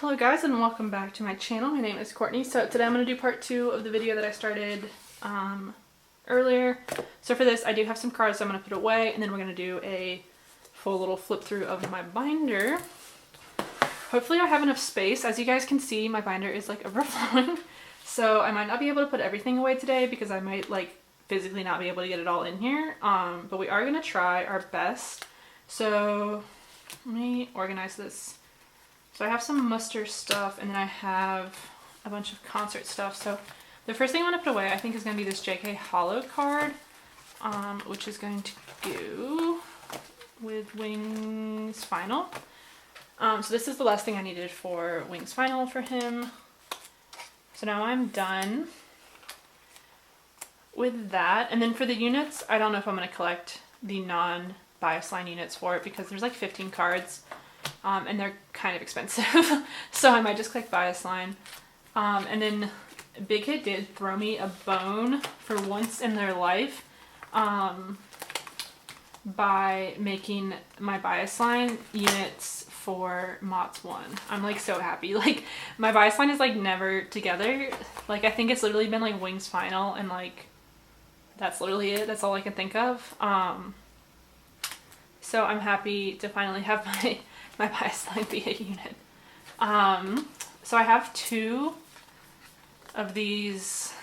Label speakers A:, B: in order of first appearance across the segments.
A: Hello guys and welcome back to my channel. My name is Courtney. So today I'm going to do part 2 of the video that I started earlier. So for this I do have some cards so I'm going to put away, and then we're going to do a full little flip through of my binder. Hopefully I have enough space. As you guys can see, my binder is like overflowing. So I might not be able to put everything away today because I might like physically not be able to get it all in here. But we are going to try our best. So let me organize this. So I have some muster stuff, and then I have a bunch of concert stuff. So the first thing I'm going to put away I think is going to be this JK Hollow card, which is going to go with Wings Final. So this is the last thing I needed for Wings Final for him. So now I'm done with that. And then for the units, I don't know if I'm going to collect the non-bias line units for it because there's like 15 cards. And they're kind of expensive, so I might just click bias line. And then Big Hit did throw me a bone for once in their life by making my bias line units for MOTS 1. I'm like so happy. Like my bias line is like never together. Like I think it's literally been like Wings Final, and like that's literally it. That's all I can think of. So I'm happy to finally have my bias line be a unit. So I have 2 of these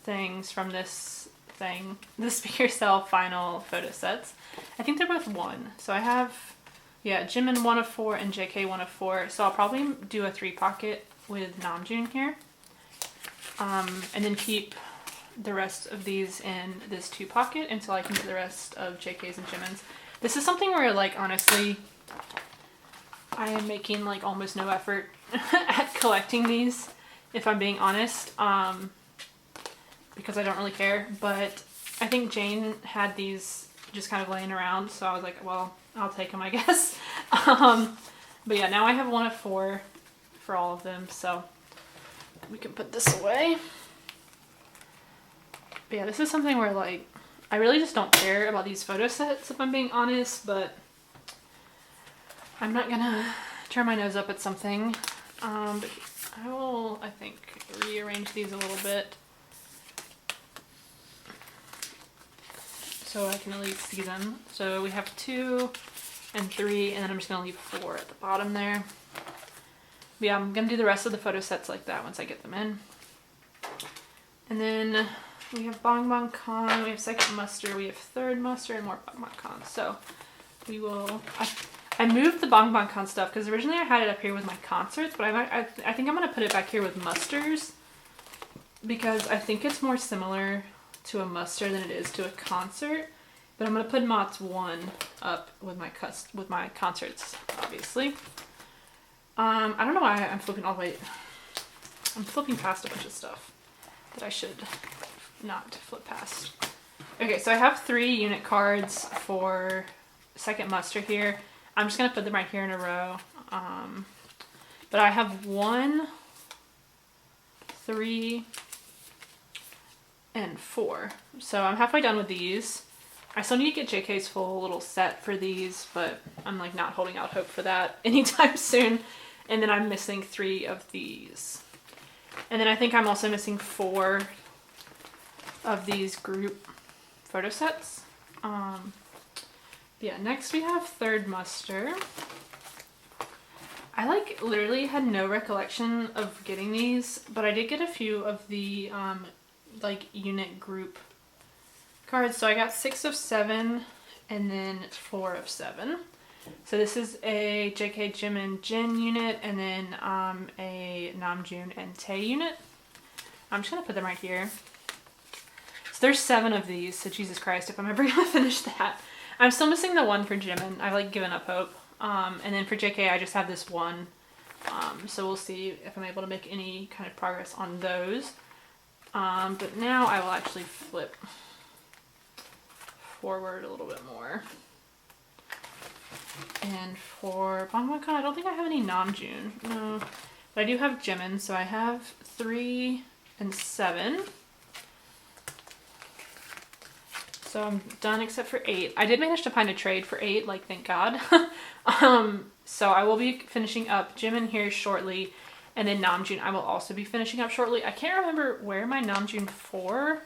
A: things from this thing, the Speak Yourself final photo sets. I think they're both 1. So I have, yeah, Jimin 1 of 4 and JK 1 of 4. So I'll probably do a 3 pocket with Namjoon here. And then keep the rest of these in this 2 pocket until I can get the rest of JK's and Jimin's. This is something where like honestly I am making like almost no effort at collecting these, if I'm being honest, because I don't really care. But I think Jane had these just kind of laying around, so I was like, well, I'll take them, I guess. But yeah, now I have 1 of 4 for all of them, so we can put this away. But yeah, this is something where like I really just don't care about these photo sets, if I'm being honest, but I'm not gonna turn my nose up at something. But I will, I think, rearrange these a little bit so I can at least see them. So we have 2 and 3, and then I'm just gonna leave 4 at the bottom there. But yeah, I'm gonna do the rest of the photo sets like that once I get them in. And then we have Bong Bong Con, we have second muster, we have third muster, and more Bong Bong Con. So we will. I moved the Bong Bong Con stuff because originally I had it up here with my concerts, but I think I'm going to put it back here with musters because I think it's more similar to a muster than it is to a concert. But I'm going to put MOTS 1 up with my concerts, obviously. I don't know why I'm flipping all the way. I'm flipping past a bunch of stuff that I should not flip past. Okay, so I have 3 unit cards for second muster here. I'm just going to put them right here in a row. But I have 1, 3, and 4. So I'm halfway done with these. I still need to get JK's full little set for these, but I'm like not holding out hope for that anytime soon. And then I'm missing 3 of these. And then I think I'm also missing 4 of these group photo sets. Yeah, next we have third muster. I like literally had no recollection of getting these, but I did get a few of the like unit group cards. So I got 6 of 7 and then 4 of 7. So this is a JK Jimin Jin unit, and then a Namjoon and Tae unit. I'm just gonna put them right here. So there's 7 of these, so Jesus Christ, if I'm ever gonna finish that. I'm still missing the 1 for Jimin. I've like given up hope. And then for JK, I just have this 1. So we'll see if I'm able to make any kind of progress on those. But now I will actually flip forward a little bit more. And for Bong Bong Con, I don't think I have any Namjoon. No. But I do have Jimin, so I have 3 and 7. So I'm done except for 8. I did manage to find a trade for 8, like, thank God. So I will be finishing up Jimin here shortly, and then Namjoon I will also be finishing up shortly. I can't remember where my Namjoon 4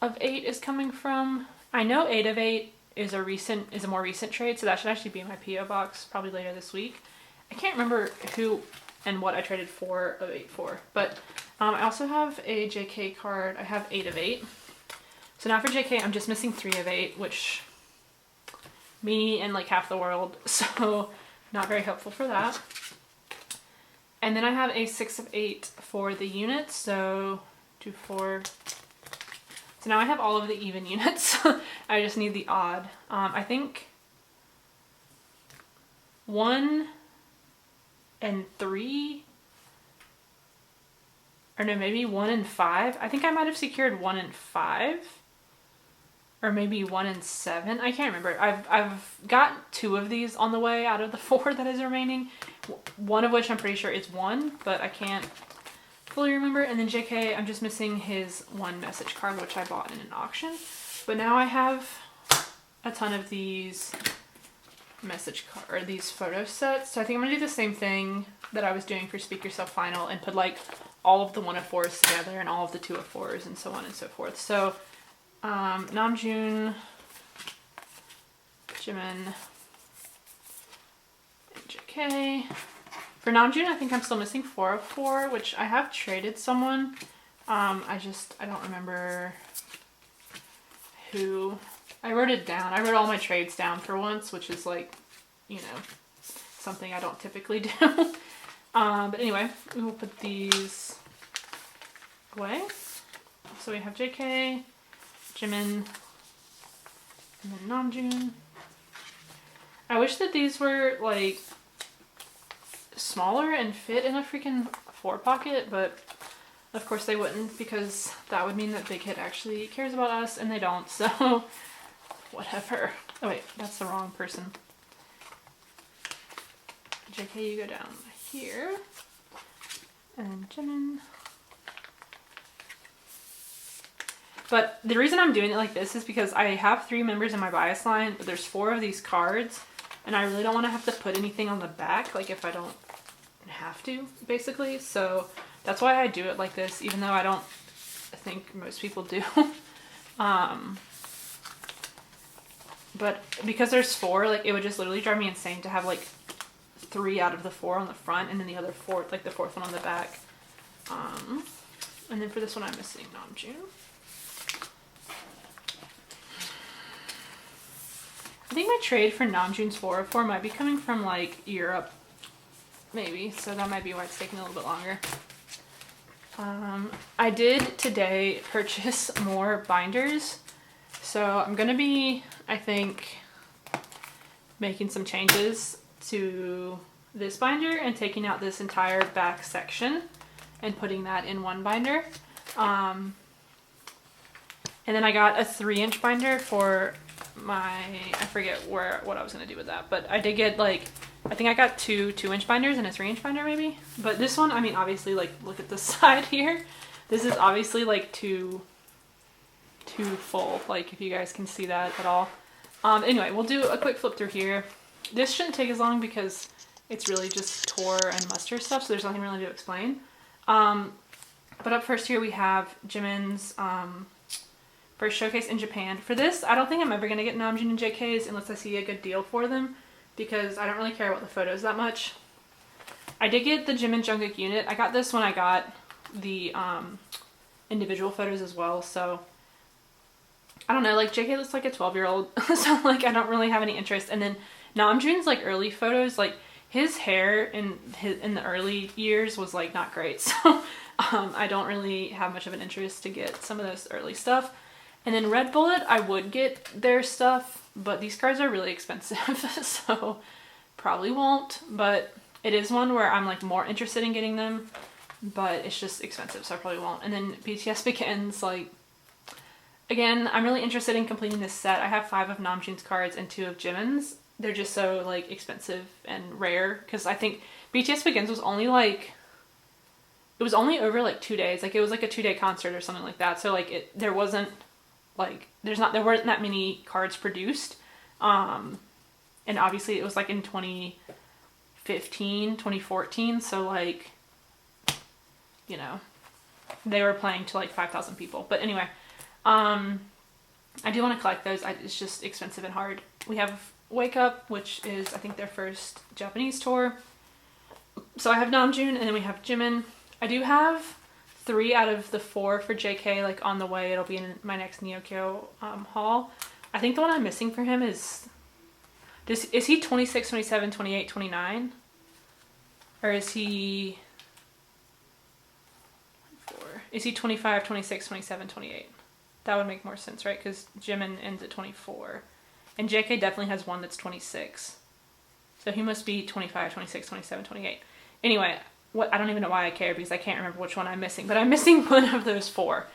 A: of 8 is coming from. I know 8 of 8 is a more recent trade, so that should actually be in my PO box probably later this week. I can't remember who and what I traded 4 of 8 for, but I also have a JK card. I have 8 of 8. So now for JK, I'm just missing 3 of 8, which me and like half the world, so not very helpful for that. And then I have a 6 of 8 for the units, so 2, 4. So now I have all of the even units. I just need the odd. I think 1 and 3, or no, maybe 1 and 5. I think I might have secured 1 and 5. Or maybe 1 and 7. I can't remember. I've got 2 of these on the way out of the 4 that is remaining. One of which I'm pretty sure is 1, but I can't fully remember. And then JK, I'm just missing his 1 message card, which I bought in an auction. But now I have a ton of these message card, or these photo sets. So I think I'm gonna do the same thing that I was doing for Speak Yourself Final and put like all of the 1 of 4s together and all of the 2 of 4s and so on and so forth. So Namjoon, Jimin, and JK. For Namjoon, I think I'm still missing 4 of 4, which I have traded someone. I don't remember who. I wrote it down. I wrote all my trades down for once, which is like, you know, something I don't typically do. But anyway, we will put these away. So we have JK, Jimin, and then Namjoon. I wish that these were like smaller and fit in a freaking 4 pocket, but of course they wouldn't, because that would mean that Big Hit actually cares about us, and they don't, so whatever. Oh wait, that's the wrong person. JK, you go down here, and Jimin. But the reason I'm doing it like this is because I have 3 members in my bias line, but there's 4 of these cards, and I really don't want to have to put anything on the back, like if I don't have to, basically. So that's why I do it like this, even though I don't think most people do. But because there's 4, like it would just literally drive me insane to have like 3 out of the 4 on the front, and then the other 4, like the 4th one on the back. And then for this one, I'm missing Namjoon. I think my trade for Namjoon's 4 of 4 might be coming from like Europe, maybe, so that might be why it's taking a little bit longer. I did today purchase more binders, so I'm gonna be, I think, making some changes to this binder and taking out this entire back section and putting that in one binder. And then I got a 3-inch binder for my, I forget what I was gonna do with that, but I did get like, I think I got 2 2-inch binders and a 3-inch binder maybe. But this one, I mean, obviously, like, look at the side here. This is obviously like too full, like if you guys can see that at all. Anyway, we'll do a quick flip through here. This shouldn't take as long because it's really just tour and muster stuff, so there's nothing really to explain. But up first here we have Jimin's first showcase in Japan. For this, I don't think I'm ever going to get Namjoon and JKs unless I see a good deal for them, because I don't really care about the photos that much. I did get the Jimin Jungkook unit. I got this when I got the individual photos as well, so I don't know, like JK looks like a 12-year-old, so like I don't really have any interest. And then Namjoon's like early photos, like his hair in the early years was like not great, so I don't really have much of an interest to get some of this early stuff. And then Red Bullet, I would get their stuff, but these cards are really expensive, so probably won't. But it is one where I'm like more interested in getting them, but it's just expensive, so I probably won't. And then BTS Begins, like, again, I'm really interested in completing this set. I have 5 of Namjoon's cards and 2 of Jimin's. They're just so like expensive and rare, because I think BTS Begins was only like, it was only over like 2 days. Like it was like a 2-day concert or something like that. So like there wasn't like, there weren't that many cards produced. And obviously it was like in 2015, 2014. So like, you know, they were playing to like 5,000 people. But anyway, I do want to collect those. It's just expensive and hard. We have Wake Up, which is, I think, their first Japanese tour. So I have Namjoon, and then we have Jimin. I do have 3 out of the 4 for JK, like, on the way. It'll be in my next Neokyo haul. I think the one I'm missing for him is he 26, 27, 28, 29? Or is he 25, 26, 27, 28? That would make more sense, right? Because Jimin ends at 24. And JK definitely has one that's 26. So he must be 25, 26, 27, 28. Anyway, I don't even know why I care, because I can't remember which one I'm missing. But I'm missing one of those 4.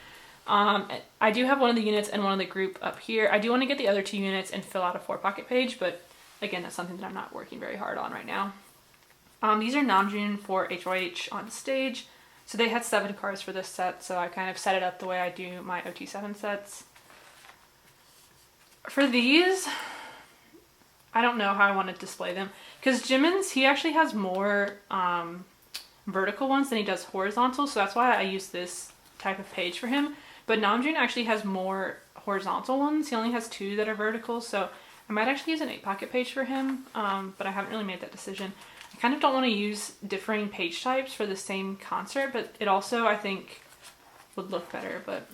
A: I do have one of the units and one of the group up here. I do want to get the other 2 units and fill out a 4-pocket page. But again, that's something that I'm not working very hard on right now. These are Namjoon for HOH on stage. So they had 7 cards for this set, so I kind of set it up the way I do my OT7 sets. For these, I don't know how I want to display them, because Jimin's, he actually has more vertical ones than he does horizontal, so that's why I use this type of page for him. But Namjoon actually has more horizontal ones. He only has 2 that are vertical, so I might actually use an 8-pocket page for him, but I haven't really made that decision. I kind of don't want to use differing page types for the same concert, but it also, I think, would look better, but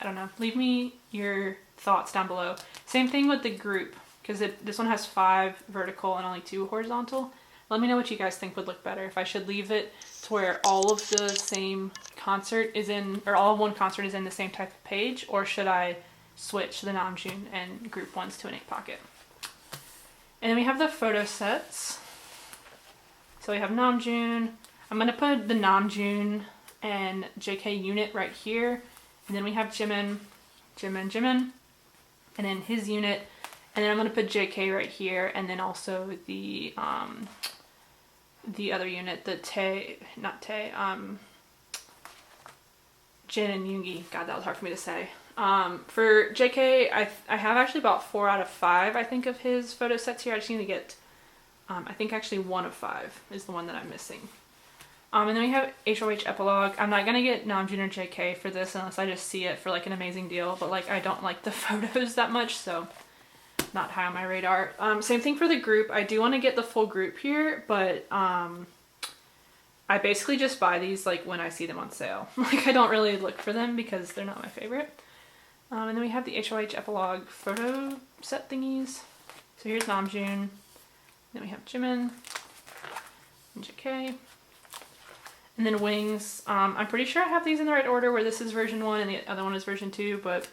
A: I don't know. Leave me your thoughts down below. Same thing with the group, because this one has 5 vertical and only 2 horizontal. Let me know what you guys think would look better. If I should leave it to where all of the same concert is in, or all of one concert is in the same type of page, or should I switch the Namjoon and group ones to an 8-pocket? And then we have the photo sets. So we have Namjoon. I'm going to put the Namjoon and JK unit right here. And then we have Jimin, and then his unit. And then I'm going to put JK right here. And then also the other unit, the Jin and Yoongi. God, that was hard for me to say. For JK, I have actually about 4 out of 5, I think, of his photo sets here. I just need to get, I think actually 1 of 5 is the one that I'm missing. And then we have HOH Epilogue. I'm not going to get Namjoon or JK for this unless I just see it for like an amazing deal. But like, I don't like the photos that much, so not high on my radar. Same thing for the group. I do want to get the full group here, but I basically just buy these like when I see them on sale. Like, I don't really look for them because they're not my favorite. And then we have the HOH Epilogue photo set thingies. So here's Namjoon. Then we have Jimin and JK. And then Wings. I'm pretty sure I have these in the right order, where this is version 1 and the other one is version 2, but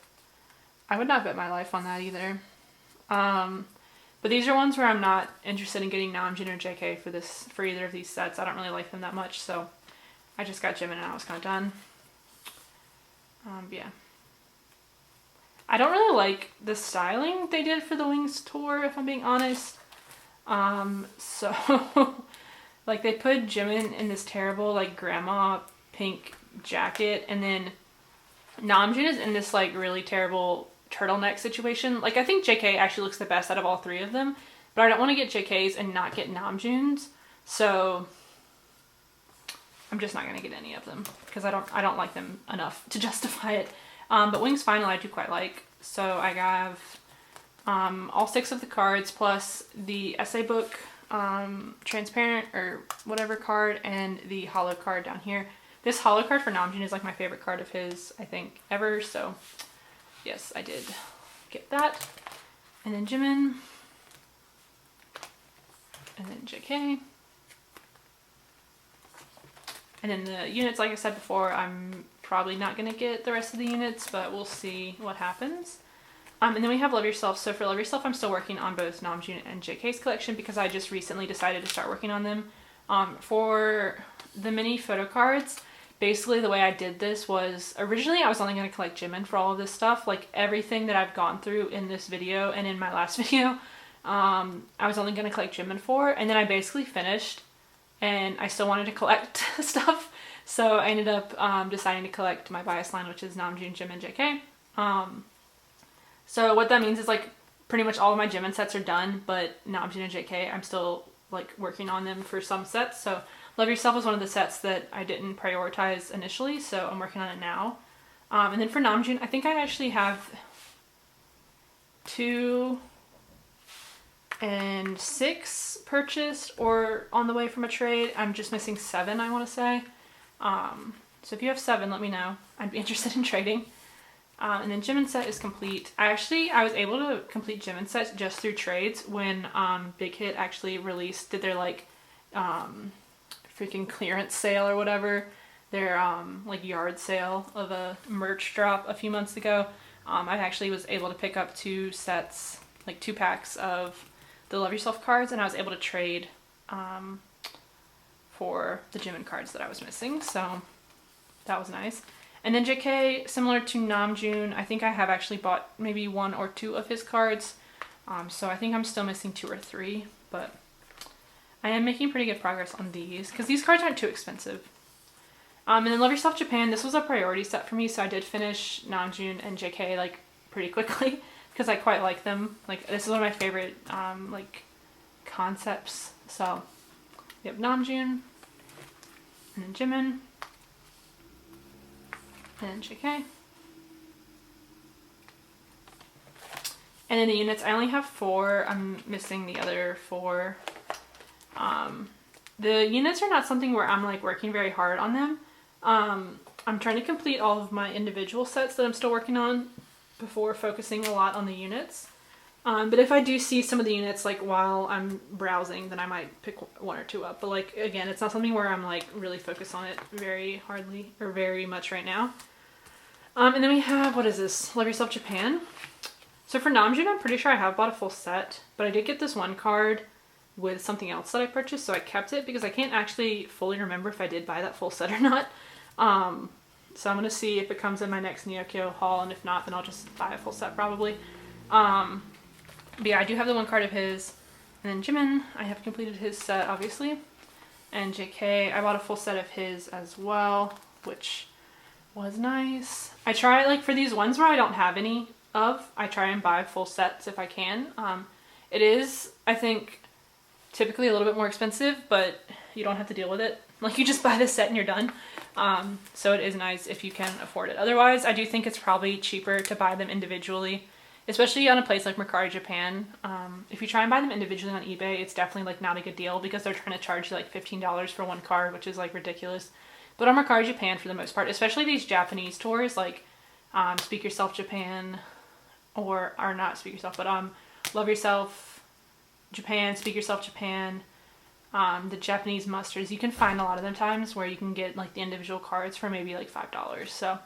A: I would not bet my life on that either. But these are ones where I'm not interested in getting Namjoon or JK for either of these sets. I don't really like them that much, so I just got Jimin and I was kind of done. Yeah. I don't really like the styling they did for the Wings tour, if I'm being honest. So like, they put Jimin in this terrible like grandma pink jacket, and then Namjoon is in this like really terrible turtleneck situation. Like, I think JK actually looks the best out of all 3 of them, but I don't want to get JK's and not get Namjoon's, so I'm just not going to get any of them because I don't like them enough to justify it. But Wings Final I do quite like. So I have all 6 of the cards plus the essay book transparent or whatever card, and the holo card down here. This holo card for Namjoon is like my favorite card of his, I think, ever. So yes, I did get that. And then Jimin. And then JK. And then the units, like I said before, I'm probably not going to get the rest of the units, but we'll see what happens. And then we have Love Yourself. So for Love Yourself, I'm still working on both Namjoon and JK's collection because I just recently decided to start working on them. For the mini photo cards, basically the way I did this was, originally I was only going to collect Jimin for all of this stuff. Like, everything that I've gone through in this video and in my last video, I was only going to collect Jimin for. And then I basically finished and I still wanted to collect stuff. So I ended up deciding to collect my bias line, which is Namjoon, Jimin, JK. So what that means is like pretty much all of my Jimin sets are done, but Namjoon and JK, I'm still like working on them for some sets. So Love Yourself was one of the sets that I didn't prioritize initially, so I'm working on it now. And then for Namjoon, I think I actually have 2 and 6 purchased or on the way from a trade. I'm just missing 7, I want to say. So if you have 7, let me know. I'd be interested in trading. And then Jimin set is complete. I was able to complete Jimin sets just through trades when Big Hit actually did their like freaking clearance sale or whatever. Their like yard sale of a merch drop a few months ago. I actually was able to pick up 2 sets, like 2 packs of the Love Yourself cards, and I was able to trade for the Jimin cards that I was missing, so that was nice. And then JK, similar to Namjoon, I think I have actually bought maybe 1 or 2 of his cards, so I think I'm still missing 2 or 3, but I am making pretty good progress on these, because these cards aren't too expensive. And then Love Yourself Japan, this was a priority set for me, so I did finish Namjoon and JK like pretty quickly, because I quite like them. Like, this is one of my favorite like concepts. So we have Namjoon, and then Jimin, and then JK. And then the units, I only have 4. I'm missing the other 4. The units are not something where I'm like working very hard on them. I'm trying to complete all of my individual sets that I'm still working on before focusing a lot on the units. But if I do see some of the units like while I'm browsing, then I might pick 1 or 2 up. But like, again, it's not something where I'm like really focused on it very much right now. And then we have, what is this? Love Yourself Japan. So for Namjoon, I'm pretty sure I have bought a full set, but I did get this 1 card with something else that I purchased, so I kept it because I can't actually fully remember if I did buy that full set or not. So I'm going to see if it comes in my next Neokyo haul, and if not, then I'll just buy a full set probably. But yeah, I do have the 1 card of his. And then Jimin, I have completed his set, obviously. And JK, I bought a full set of his as well, which was nice. I try, like, for these ones where I don't have any of, I try and buy full sets if I can. It is, I think, typically a little bit more expensive, but you don't have to deal with it. Like, you just buy the set and you're done. So it is nice if you can afford it. Otherwise, I do think it's probably cheaper to buy them individually, especially on a place like Mercari Japan. If you try and buy them individually on eBay, it's definitely like not a good deal because they're trying to charge you like $15 for 1 card, which is like ridiculous. But on Mercari Japan, for the most part, especially these Japanese tours like Speak Yourself Japan, or not Speak Yourself, but Love Yourself Japan, Speak Yourself Japan, the Japanese musters, you can find a lot of them times where you can get like the individual cards for maybe like $5. So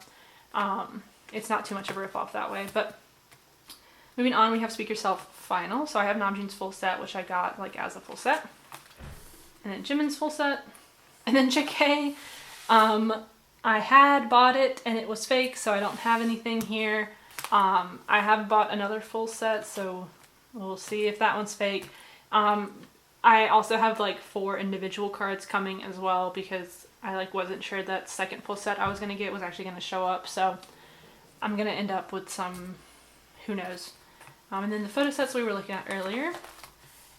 A: it's not too much of a ripoff that way. But moving on, we have Speak Yourself Final. So I have Namjoon's full set, which I got like as a full set, and then Jimin's full set, and then JK. I had bought it and it was fake, so I don't have anything here. I have bought another full set, so we'll see if that one's fake. I also have like 4 individual cards coming as well because I like wasn't sure that second full set I was going to get was actually going to show up, so I'm going to end up with some, who knows. And then the photo sets we were looking at earlier.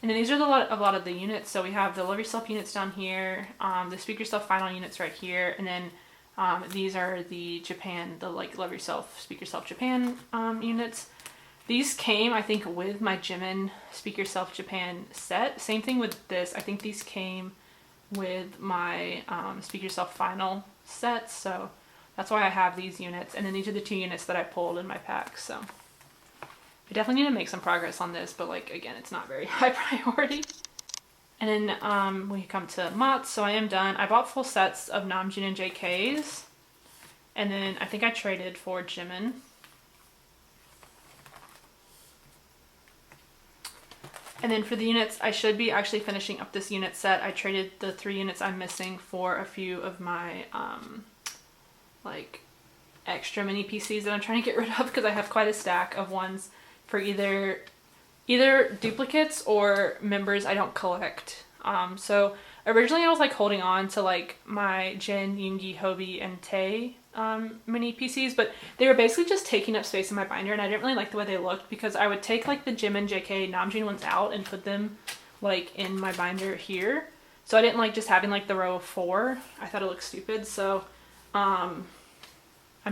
A: And then these are a lot of the units. So we have the Love Yourself units down here, the Speak Yourself Final units right here, and then these are the Japan, the like Love Yourself, Speak Yourself Japan units. These came, I think, with my Jimin Speak Yourself Japan set. Same thing with this. I think these came with my Speak Yourself Final set, so that's why I have these units. And then these are the 2 units that I pulled in my pack, so I definitely need to make some progress on this, but like, again, it's not very high priority. And then we come to Mott's, so I am done. I bought full sets of Namjoon and JK's, and then I think I traded for Jimin. And then for the units, I should be actually finishing up this unit set. I traded the 3 units I'm missing for a few of my like extra mini PCs that I'm trying to get rid of because I have quite a stack of ones for either duplicates or members I don't collect. So originally I was like holding on to like my Jin, Yoongi, Hobie, and Tae mini PCs, but they were basically just taking up space in my binder, and I didn't really like the way they looked because I would take like the Jimin, JK, Namjoon ones out and put them like in my binder here. So I didn't like just having like the row of 4. I thought it looked stupid, so I'm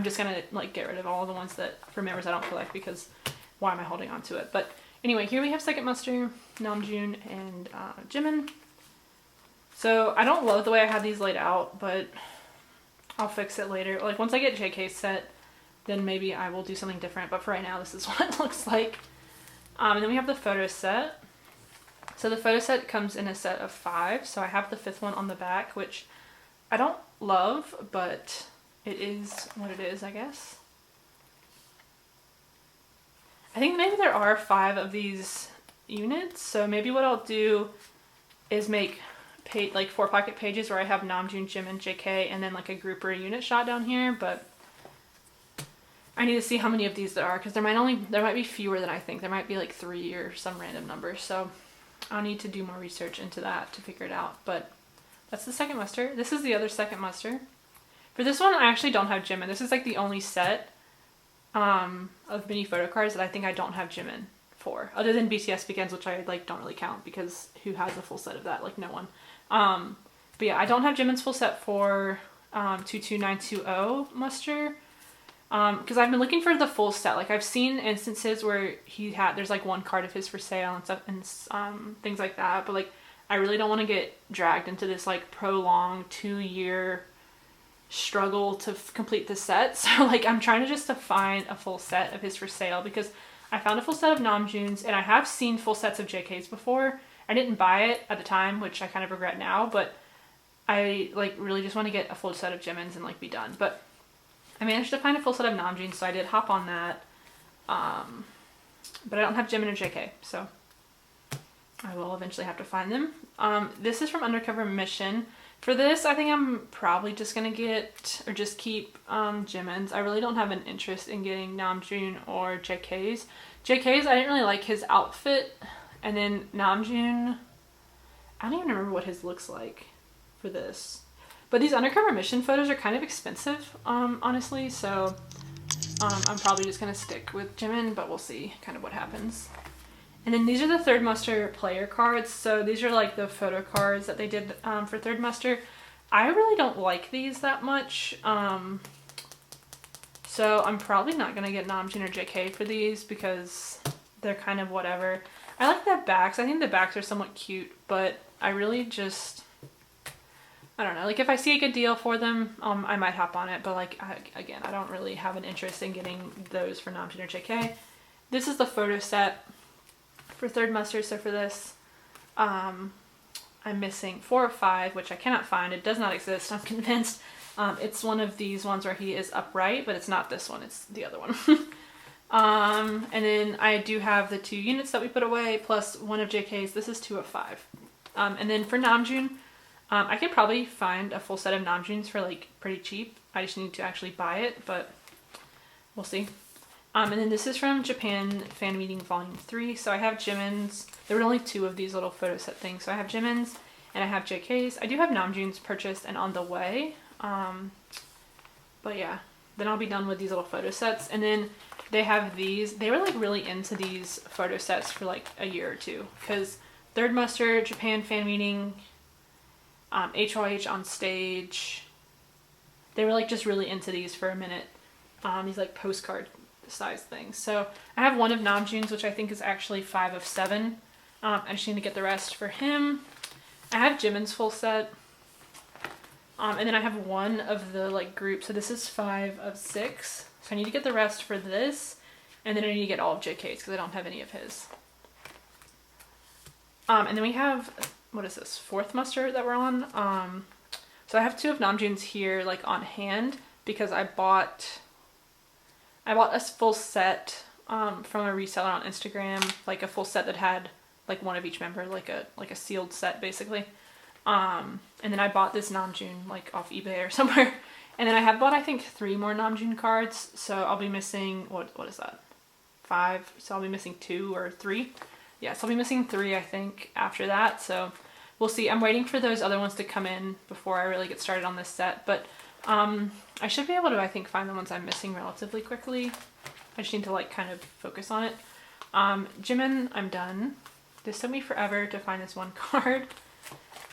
A: just gonna like get rid of all the ones that for members I don't collect, because why am I holding on to it? But anyway, here we have Second Muster, Namjoon, and Jimin. So I don't love the way I have these laid out, but I'll fix it later. Like once I get JK set, then maybe I will do something different. But for right now, this is what it looks like. And then we have the photo set. So the photo set comes in a set of 5. So I have the 5th one on the back, which I don't love, but it is what it is, I guess. I think maybe there are 5 of these units. So maybe what I'll do is make like 4 pocket pages where I have Namjoon, Jimin, JK, and then like a group or a unit shot down here. But I need to see how many of these there are, because there might be fewer than I think. There might be like 3 or some random number. So I'll need to do more research into that to figure it out. But that's the second muster. This is the other second muster. For this one, I actually don't have Jimin. This is like the only set of mini photo cards that I think I don't have Jimin for, other than BTS Begins, which I like don't really count because who has a full set of that? Like no one. But yeah, I don't have Jimin's full set for 22920 muster. Because I've been looking for the full set. Like I've seen instances where there's like one card of his for sale and stuff and things like that. But like I really don't want to get dragged into this like prolonged 2-year struggle to complete the set. So like I'm trying to find a full set of his for sale, because I found a full set of Namjoon's and I have seen full sets of JK's before. I didn't buy it at the time, which I kind of regret now, but I like really just want to get a full set of Jimin's and like be done. But I managed to find a full set of Namjoon, so I did hop on that. But I don't have Jimin or JK, so I will eventually have to find them. This is from Undercover Mission. For this, I think I'm probably just going to keep Jimin's. I really don't have an interest in getting Namjoon or JK's. JK's, I didn't really like his outfit. And then Namjoon, I don't even remember what his looks like for this. But these Undercover Mission photos are kind of expensive, honestly. So I'm probably just going to stick with Jimin, but we'll see kind of what happens. And then these are the Third Muster player cards. So these are like the photo cards that they did for Third Muster. I really don't like these that much. So I'm probably not going to get Namjoon or JK for these because they're kind of whatever. I like the backs. I think the backs are somewhat cute, but I really just, I don't know. Like if I see a good deal for them, I might hop on it. But like, again, I don't really have an interest in getting those for Namjoon or JK. This is the photo set for Third Muster. So for this, I'm missing 4 or 5, which I cannot find. It does not exist, I'm convinced. It's one of these ones where he is upright, but it's not this one, it's the other one. And then I do have the 2 units that we put away, plus one of JK's. This is 2 of 5. And then for Namjoon, I can probably find a full set of Namjoons for like pretty cheap. I just need to actually buy it, but we'll see. And then this is from Japan Fan Meeting Volume 3. So I have Jimin's. There were only 2 of these little photo set things. So I have Jimin's and I have JK's. I do have Namjoon's purchased and on the way. But yeah, then I'll be done with these little photo sets. And then they have these. They were like really into these photo sets for like a year or 2. Because Third Muster, Japan Fan Meeting, HYH on Stage. They were like just really into these for a minute. These like postcard size things. So I have one of Namjoon's, which I think is actually 5 of 7. I just need to get the rest for him. I have Jimin's full set. And then I have one of the like group. So this is 5 of 6. So I need to get the rest for this. And then I need to get all of JK's because I don't have any of his. And then we have, what is this? 4th muster that we're on. So I have 2 of Namjoon's here like on hand because I bought a full set from a reseller on Instagram, like a full set that had like one of each member, like a sealed set basically. And then I bought this Namjoon like off eBay or somewhere. And then I have bought I think 3 more Namjoon cards, so I'll be missing what is that? 5. So I'll be missing 2 or 3. Yeah, so I'll be missing 3 I think after that. So we'll see. I'm waiting for those other ones to come in before I really get started on this set, but I should be able to, I think, find the ones I'm missing relatively quickly. I just need to like kind of focus on it. Jimin, I'm done. This took me forever to find this one card.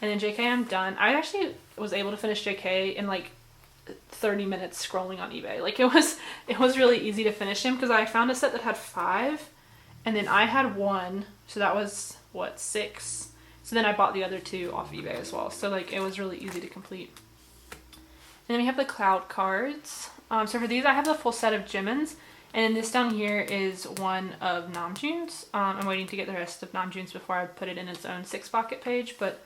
A: And then JK, I'm done. I actually was able to finish JK in like 30 minutes scrolling on eBay. Like it was really easy to finish him because I found a set that had 5 and then I had 1. So that was what, 6. So then I bought the other 2 off eBay as well. So like it was really easy to complete. And then we have the cloud cards. So for these I have the full set of Jimin's. And then this down here is one of Namjoon's. I'm waiting to get the rest of Namjoon's before I put it in its own 6 pocket page. But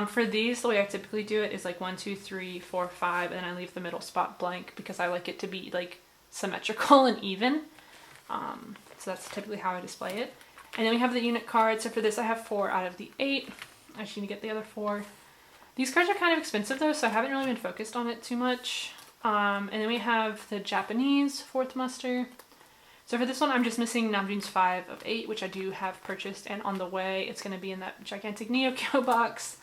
A: for these, the way I typically do it is like 1, 2, 3, 4, 5, and then I leave the middle spot blank because I like it to be like symmetrical and even. So that's typically how I display it. And then we have the unit cards. So for this I have 4 out of the 8. I just need to get the other 4. These cards are kind of expensive though, so I haven't really been focused on it too much. And then we have the Japanese 4th muster. So for this one, I'm just missing Namjoon's 5 of 8, which I do have purchased and on the way. It's going to be in that gigantic Neokyo box.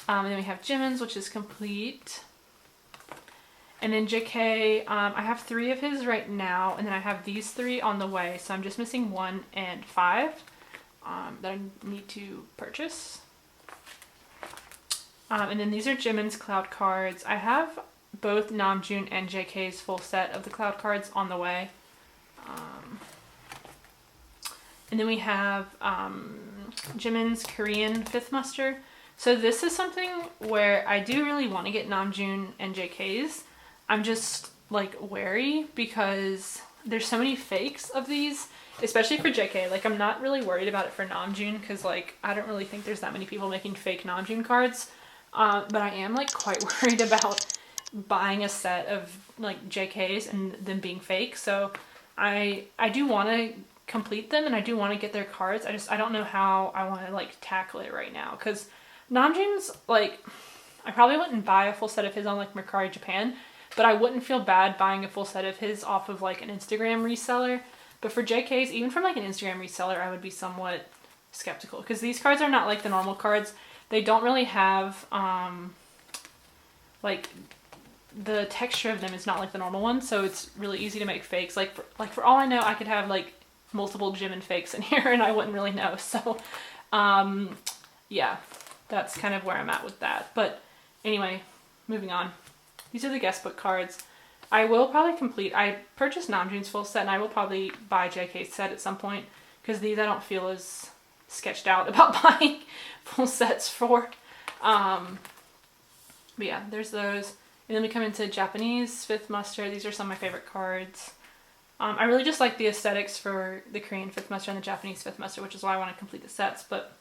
A: And then we have Jimin's, which is complete. And then JK, I have 3 of his right now, and then I have these 3 on the way. So I'm just missing 1 and 5 that I need to purchase. And then these are Jimin's cloud cards. I have both Namjoon and JK's full set of the cloud cards on the way. And then we have Jimin's Korean 5th muster. So this is something where I do really want to get Namjoon and JK's. I'm just like wary because there's so many fakes of these, especially for JK. Like I'm not really worried about it for Namjoon because like I don't really think there's that many people making fake Namjoon cards. But I am like quite worried about buying a set of like JK's and them being fake. So I do want to complete them and I do want to get their cards. I don't know how I want to like tackle it right now because Namjoon's like, I probably wouldn't buy a full set of his on like Mercari Japan, but I wouldn't feel bad buying a full set of his off of like an Instagram reseller. But for JK's, even from like an Instagram reseller, I would be somewhat skeptical because these cards are not like the normal cards. They don't really have like the texture of them is not like the normal one, so it's really easy to make fakes. Like for all I know, I could have like multiple Jimin fakes in here and I wouldn't really know. So yeah, that's kind of where I'm at with that. But anyway, moving on. These are the Guestbook cards. I will probably complete, I purchased Namjoon's full set and I will probably buy JK's set at some point because these I don't feel as sketched out about buying full sets for. But yeah, there's those. And then we come into Japanese 5th muster. These are some of my favorite cards. I really just like the aesthetics for the Korean 5th muster and the Japanese 5th muster, which is why I want to complete the sets. But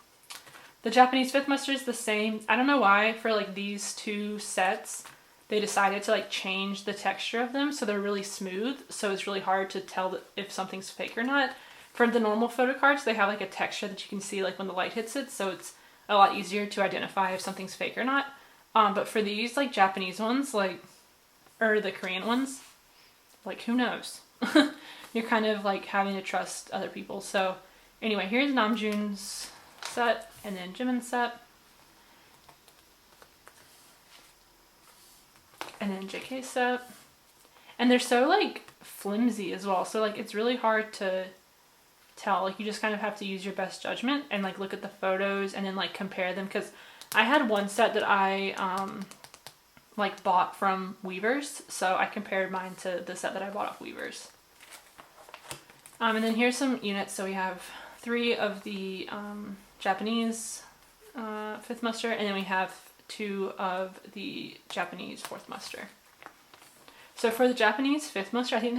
A: the Japanese 5th muster is the same. I don't know why for like these 2 sets they decided to like change the texture of them so they're really smooth. So it's really hard to tell if something's fake or not. For the normal photo cards, they have like a texture that you can see like when the light hits it. So it's a lot easier to identify if something's fake or not. But for these like Japanese ones, like, or the Korean ones, like who knows? You're kind of like having to trust other people. So anyway, here's Namjoon's set and then Jimin's set. And then JK's set. And they're so like flimsy as well. So like it's really hard to tell. Like you just kind of have to use your best judgment and like look at the photos and then like compare them. Because I had one set that I like bought from Weavers, so I compared mine to the set that I bought off Weavers. And then here's some units. So we have 3 of the Japanese 5th muster, and then we have 2 of the Japanese 4th muster. So for the Japanese 5th muster, I think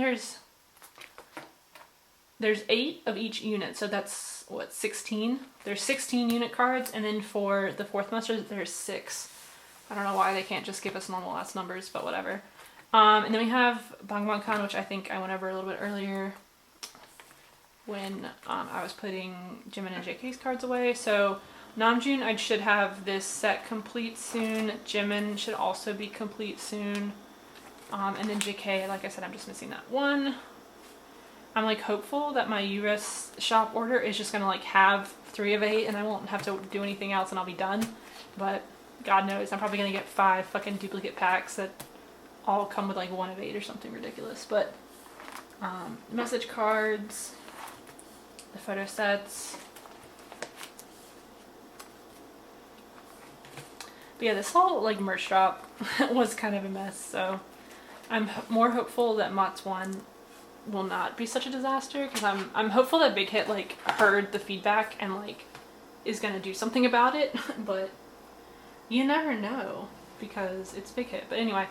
A: there's 8 of each unit, so that's what, 16? There's 16 unit cards, and then for the 4th muster, there's 6. I don't know why they can't just give us normal ass numbers, but whatever. And then we have Bangbankan, which I think I went over a little bit earlier when I was putting Jimin and JK's cards away. So Namjoon, I should have this set complete soon. Jimin should also be complete soon. And then JK, like I said, I'm just missing that one. I'm like hopeful that my US shop order is just gonna like have 3 of 8 and I won't have to do anything else and I'll be done. But God knows, I'm probably gonna get 5 fucking duplicate packs that all come with like 1 of 8 or something ridiculous. But message cards, the photo sets. But yeah, this whole like merch drop was kind of a mess, so I'm more hopeful that Mott's one will not be such a disaster, because I'm hopeful that Big Hit like heard the feedback and like is gonna do something about it, but you never know because it's Big Hit. But anyway,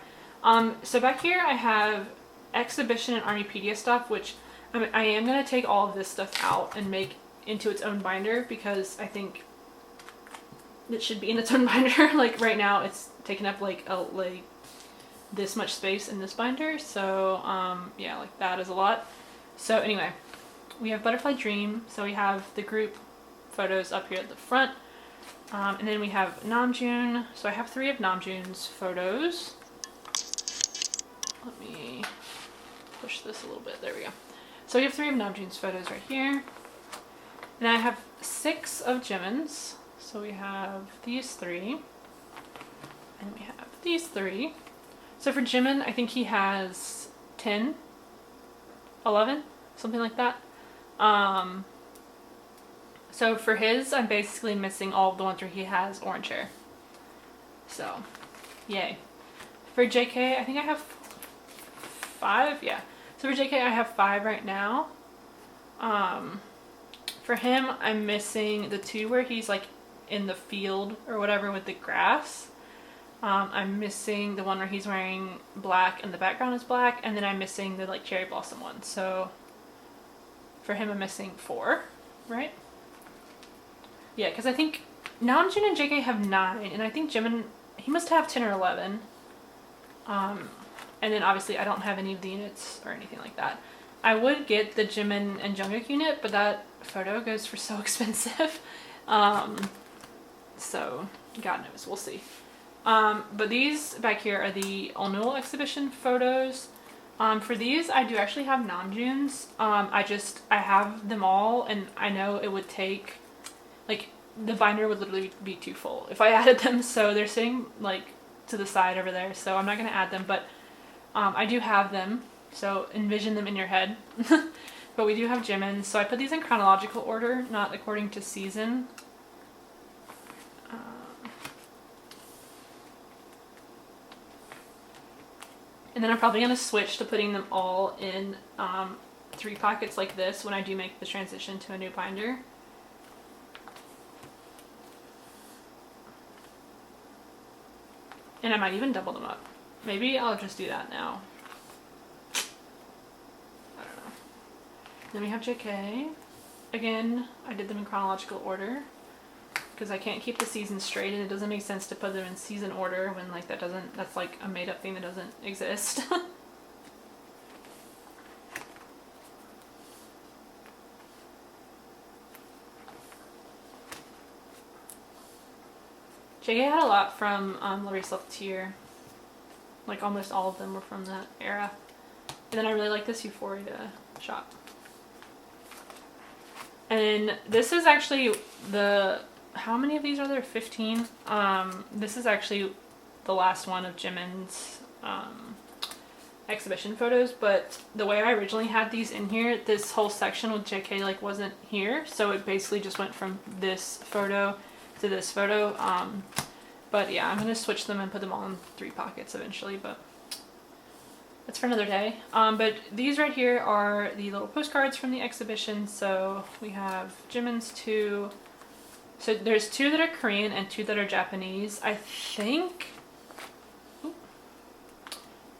A: so back here I have exhibition and Armypedia stuff, which I am gonna take all of this stuff out and make into its own binder, because I think it should be in its own binder. Like right now it's taking up like this much space in this binder, so yeah, like that is a lot. So anyway, we have Butterfly Dream, so we have the group photos up here at the front, and then we have Namjoon. So I have 3 of Namjoon's photos. Let me push this a little bit, there we go. So we have 3 of Namjoon's photos right here, and I have 6 of Jimin's. So we have these 3, and we have these 3. So for Jimin, I think he has 10, 11, something like that. So for his, I'm basically missing all of the ones where he has orange hair. So, yay. For JK, I think I have 5, yeah. So for JK, I have 5 right now. For him, I'm missing the 2 where he's like in the field or whatever with the grass. I'm missing the one where he's wearing black and the background is black, and then I'm missing the like cherry blossom one. So for him I'm missing 4, right? Yeah, because I think Namjoon and JK have 9, and I think Jimin, he must have 10 or 11. And then obviously I don't have any of the units or anything like that. I would get the Jimin and Jungkook unit, but that photo goes for so expensive. So God knows, we'll see. But these back here are the Onul exhibition photos. For these, I do actually have Namjoon's. I have them all, and I know it would take, like, the binder would literally be too full if I added them, so they're sitting, like, to the side over there, so I'm not going to add them, but I do have them, so envision them in your head. But we do have Jimin, so I put these in chronological order, not according to season. And then I'm probably going to switch to putting them all in 3 pockets like this when I do make the transition to a new binder. And I might even double them up. Maybe I'll just do that now. I don't know. Then we have JK. Again, I did them in chronological order, because I can't keep the seasons straight, and it doesn't make sense to put them in season order when like that's like a made up thing that doesn't exist. JK had a lot from La Race Leftier. Like almost all of them were from that era. And then I really like this Euphoria shot. And this is actually how many of these are there? 15. This is actually the last one of Jimin's exhibition photos, but the way I originally had these in here, this whole section with JK like wasn't here, so it basically just went from this photo to this photo. But yeah, I'm gonna switch them and put them all in 3 pockets eventually, but that's for another day. But these right here are the little postcards from the exhibition. So we have Jimin's 2. So there's 2 that are Korean and 2 that are Japanese. I think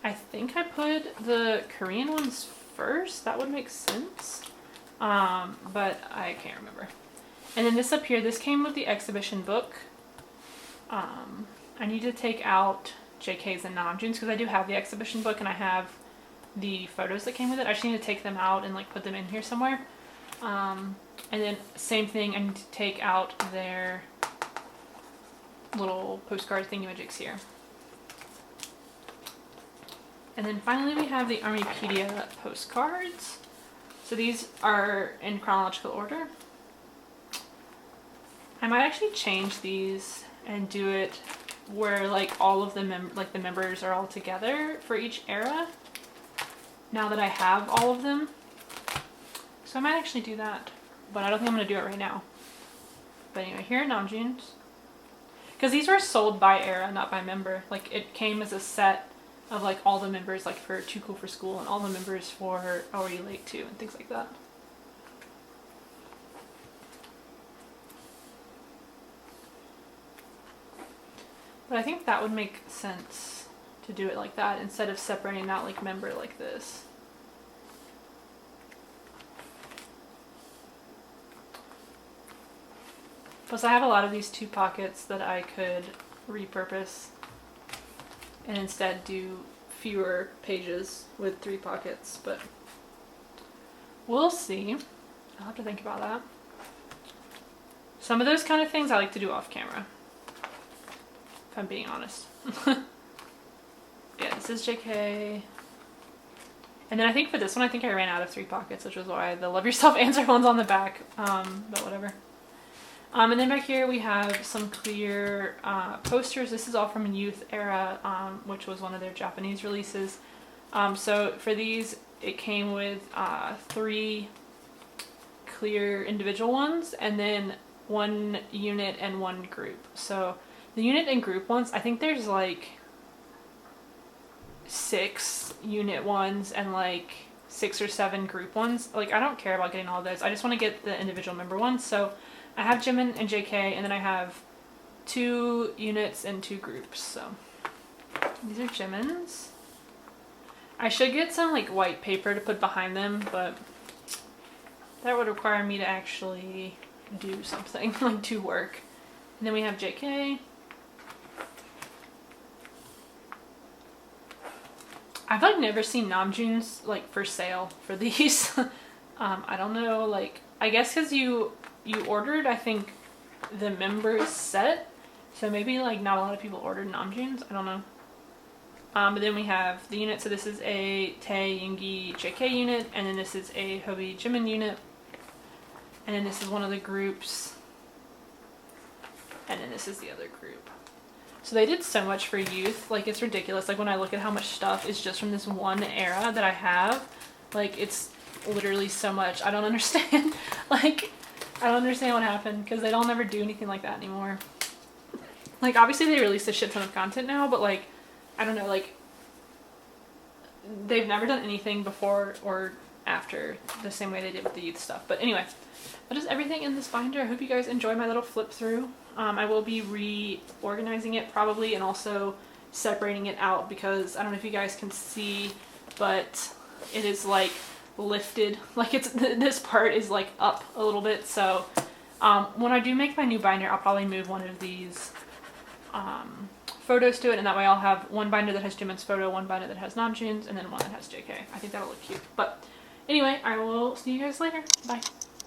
A: I put the Korean ones first. That would make sense. But I can't remember. And then this up here, this came with the exhibition book. I need to take out JK's and Namjoon's because I do have the exhibition book and I have the photos that came with it. I just need to take them out and like put them in here somewhere. And then same thing, I need to take out their little postcard thingamajigs here. And then finally we have the Armypedia Postcards. So these are in chronological order. I might actually change these and do it where like all of the the members are all together for each era. Now that I have all of them, so I might actually do that, but I don't think I'm gonna do it right now. But anyway, here are Namjoon's. Because these were sold by era, not by member. Like it came as a set of like all the members like for Too Cool for School and all the members for Oh Are You Late Too and things like that. But I think that would make sense to do it like that instead of separating out like member like this. Plus I have a lot of these 2 pockets that I could repurpose and instead do fewer pages with 3 pockets, but we'll see. I'll have to think about that. Some of those kind of things I like to do off camera, if I'm being honest. Yeah, this is JK. And then I think for this one, I think I ran out of 3 pockets, which was why the Love Yourself answer one's on the back, but whatever. And then back here we have some clear posters. This is all from Youth Era, which was one of their Japanese releases. So for these, it came with 3 clear individual ones, and then 1 unit and 1 group. So the unit and group ones, I think there's like 6 unit ones and like 6 or 7 group ones. Like I don't care about getting all of those. I just want to get the individual member ones. So I have Jimin and JK, and then I have 2 units and 2 groups. So these are Jimin's. I should get some like white paper to put behind them, but that would require me to actually do something, like do work. And then we have JK. I've like never seen Namjoon's like for sale for these. I don't know, like I guess because you ordered, I think, the members set, so maybe like not a lot of people ordered Namjoon's, I don't know. But then we have the unit, so this is a Tae Yoongi JK unit, and then this is a Hobi Jimin unit, and then this is one of the groups, and then this is the other group. So they did so much for youth, like it's ridiculous. Like when I look at how much stuff is just from this one era that I have, like it's literally so much. I don't understand. Like I don't understand what happened, because they don't ever do anything like that anymore. Like obviously they release a shit ton of content now, but like I don't know, like they've never done anything before or after the same way they did with the youth stuff. But anyway, that is everything in this binder. I hope you guys enjoy my little flip through. I will be reorganizing it probably, and also separating it out, because I don't know if you guys can see, but it is like lifted, like it's this part is like up a little bit. So when I do make my new binder, I'll probably move one of these photos to it, and that way I'll have one binder that has Jimin's photo, one binder that has Namjoon's, and then one that has JK. I think that'll look cute. But anyway, I will see you guys later. Bye.